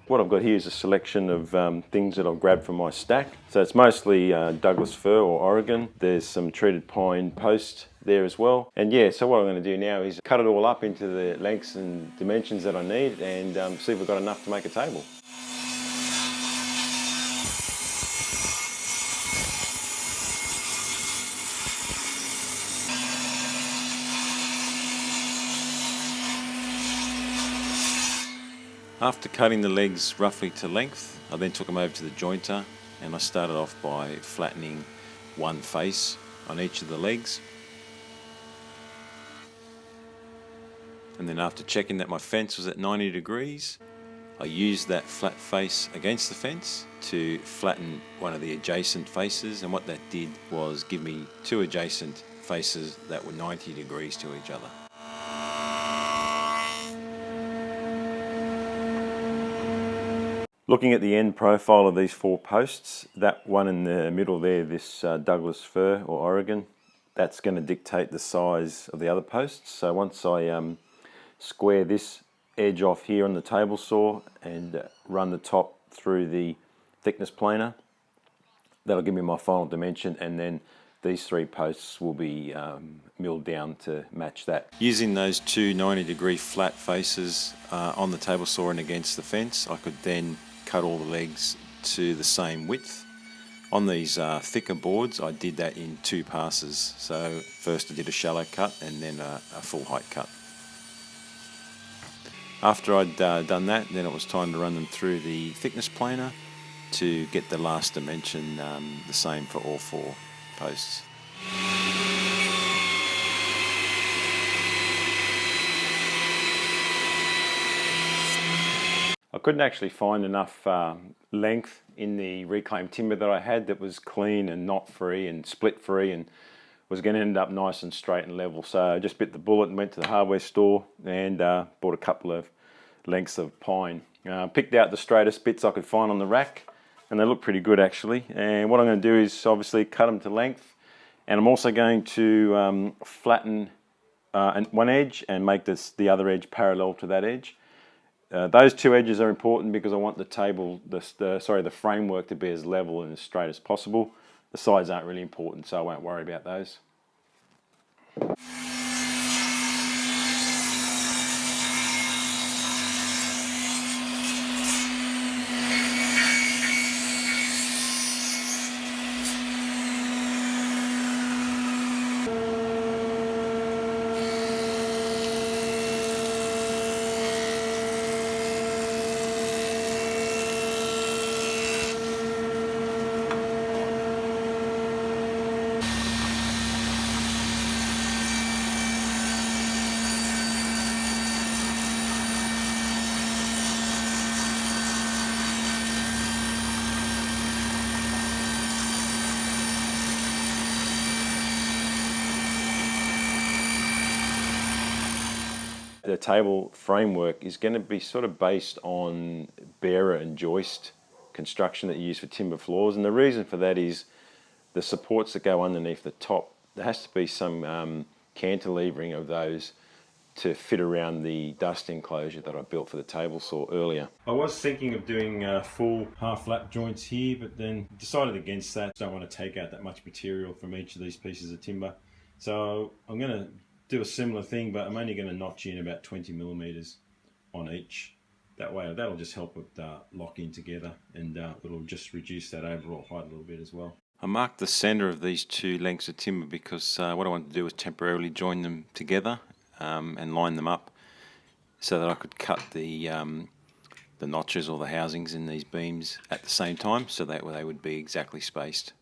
What I've got here is a selection of things that I've grabbed from my stack. So it's mostly Douglas fir or Oregon. There's some treated pine post there as well. And yeah, so what I'm going to do now is cut it all up into the lengths and dimensions that I need and see if we've got enough to make a table. After cutting the legs roughly to length, I then took them over to the jointer and I started off by flattening one face on each of the legs. And then after checking that my fence was at 90 degrees, I used that flat face against the fence to flatten one of the adjacent faces, and what that did was give me two adjacent faces that were 90 degrees to each other. Looking at the end profile of these four posts, that one in the middle there, this Douglas fir or Oregon, that's going to dictate the size of the other posts. So once I square this edge off here on the table saw and run the top through the thickness planer, that'll give me my final dimension, and then these three posts will be milled down to match that. Using those two 90-degree flat faces on the table saw and against the fence, I could then cut all the legs to the same width. On these thicker boards, I did that in two passes. So first I did a shallow cut and then a full height cut. After I'd done that, then it was time to run them through the thickness planer to get the last dimension the same for all four posts. I couldn't actually find enough length in the reclaimed timber that I had that was clean and knot free and split free and was going to end up nice and straight and level. So I just bit the bullet and went to the hardware store and bought a couple of lengths of pine. Picked out the straightest bits I could find on the rack, and they look pretty good actually. And what I'm going to do is obviously cut them to length, and I'm also going to flatten one edge and make the other edge parallel to that edge. Those two edges are important because I want the table, the framework to be as level and as straight as possible. The sides aren't really important, so I won't worry about those. The table framework is going to be sort of based on bearer and joist construction that you use for timber floors, and the reason for that is the supports that go underneath the top. There has to be some cantilevering of those to fit around the dust enclosure that I built for the table saw earlier. I was thinking of doing full half flat joints here, but then decided against that. I don't want to take out that much material from each of these pieces of timber, so I'm going to do a similar thing, but I'm only going to notch in about 20 millimeters on each. That way, that'll just help it lock in together, and it'll just reduce that overall height a little bit as well. I marked the center of these two lengths of timber because what I wanted to do was temporarily join them together and line them up so that I could cut the notches or the housings in these beams at the same time, so that they would be exactly spaced.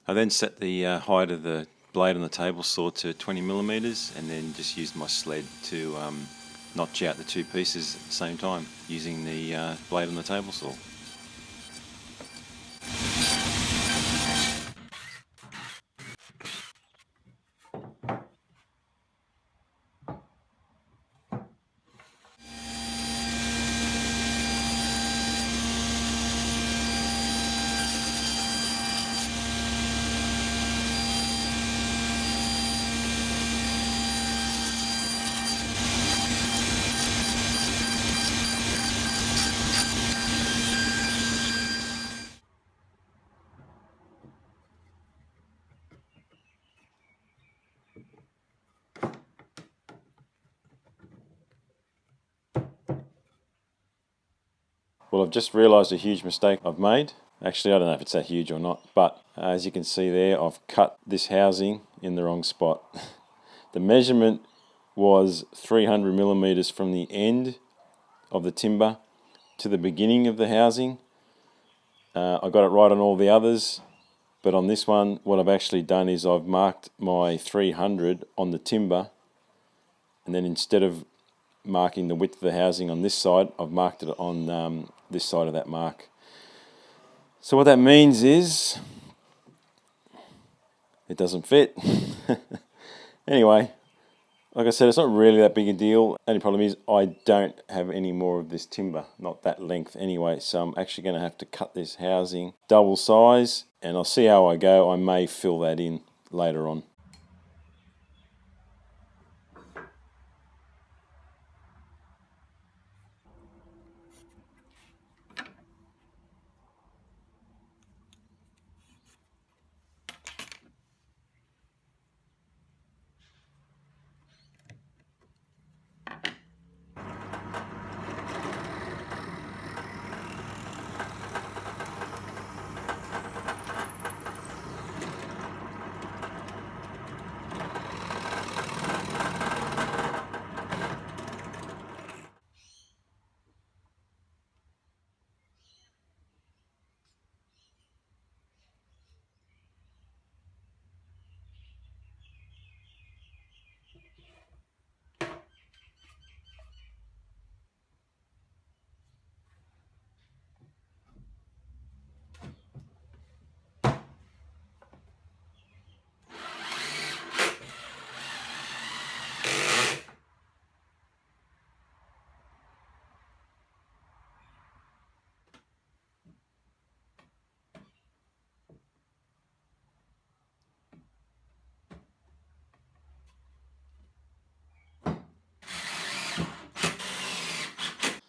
I then set the height of the blade on the table saw to 20 millimeters, and then just used my sled to notch out the two pieces at the same time using the blade on the table saw. Well, I've just realised a huge mistake I've made. Actually, I don't know if it's that huge or not, but as you can see there, I've cut this housing in the wrong spot. The measurement was 300 millimeters from the end of the timber to the beginning of the housing. I got it right on all the others, but on this one, what I've actually done is I've marked my 300 on the timber, and then instead of marking the width of the housing on this side, I've marked it on this side of that mark. So what that means is it doesn't fit. Anyway, like I said, it's not really that big a deal. Only problem is I don't have any more of this timber, not that length anyway, so I'm actually going to have to cut this housing double size, and I'll see how I go. I may fill that in later on.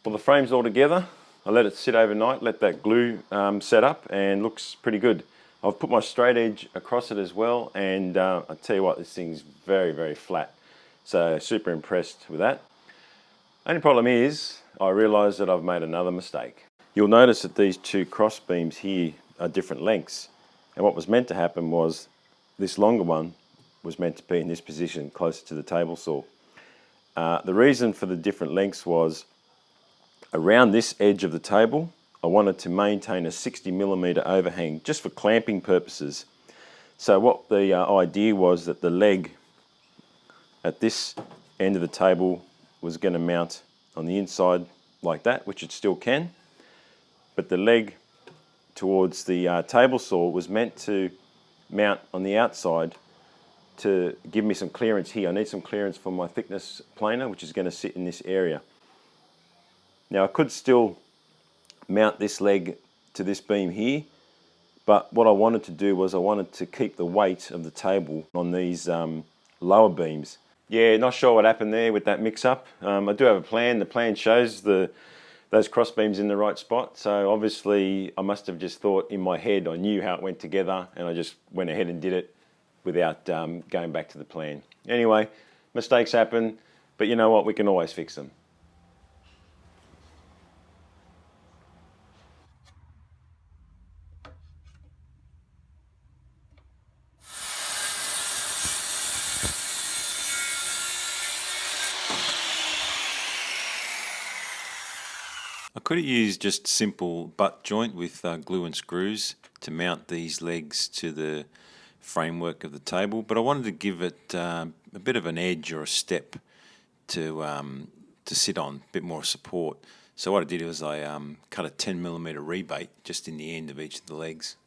Well, the frame's all together. I let it sit overnight, let that glue set up, and looks pretty good. I've put my straight edge across it as well, and I tell you what, this thing's very, very flat. So super impressed with that. Only problem is, I realised that I've made another mistake. You'll notice that these two cross beams here are different lengths, and what was meant to happen was this longer one was meant to be in this position closer to the table saw. The reason for the different lengths was around this edge of the table, I wanted to maintain a 60 millimeter overhang just for clamping purposes. So what the idea was that the leg at this end of the table was going to mount on the inside like that, which it still can, but the leg towards the table saw was meant to mount on the outside to give me some clearance here. I need some clearance for my thickness planer, which is going to sit in this area. Now I could still mount this leg to this beam here, but what I wanted to do was I wanted to keep the weight of the table on these lower beams. Yeah, not sure what happened there with that mix-up. I do have a plan. The plan shows those cross beams in the right spot, so obviously I must have just thought in my head I knew how it went together, and I just went ahead and did it without going back to the plan. Anyway, mistakes happen, but you know what, we can always fix them. I could have used just simple butt joint with glue and screws to mount these legs to the framework of the table, but I wanted to give it a bit of an edge or a step to sit on, a bit more support. So what I did was I cut a 10 millimeter rebate just in the end of each of the legs.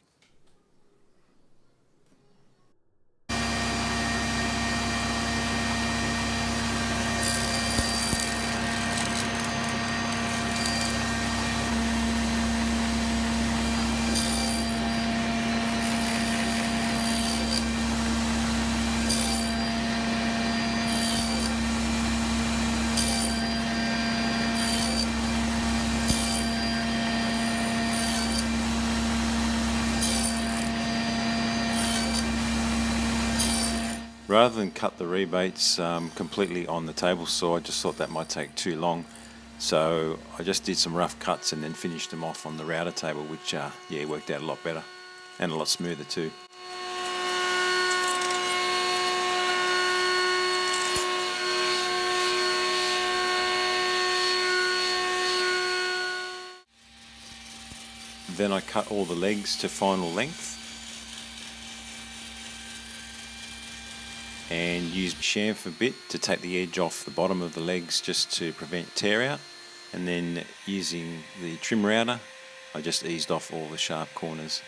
Rather than cut the rebates completely on the table saw, I just thought that might take too long. So I just did some rough cuts and then finished them off on the router table, which worked out a lot better and a lot smoother too. Then I cut all the legs to final length and used a chamfer bit to take the edge off the bottom of the legs just to prevent tear out, and then using the trim router I just eased off all the sharp corners.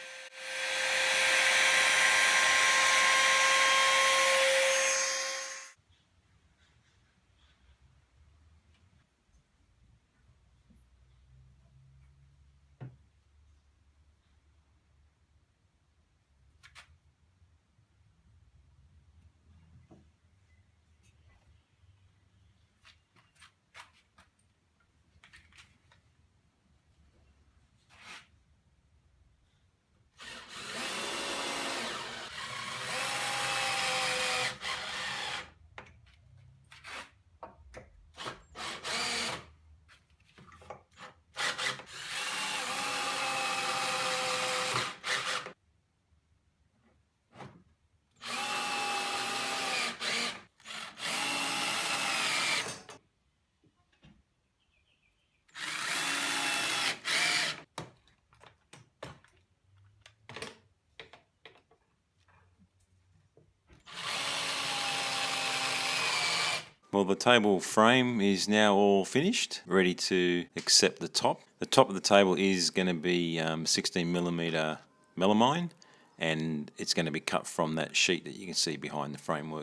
Well, the table frame is now all finished, ready to accept the top. The top of the table is going to be 16mm melamine, and it's going to be cut from that sheet that you can see behind the framework.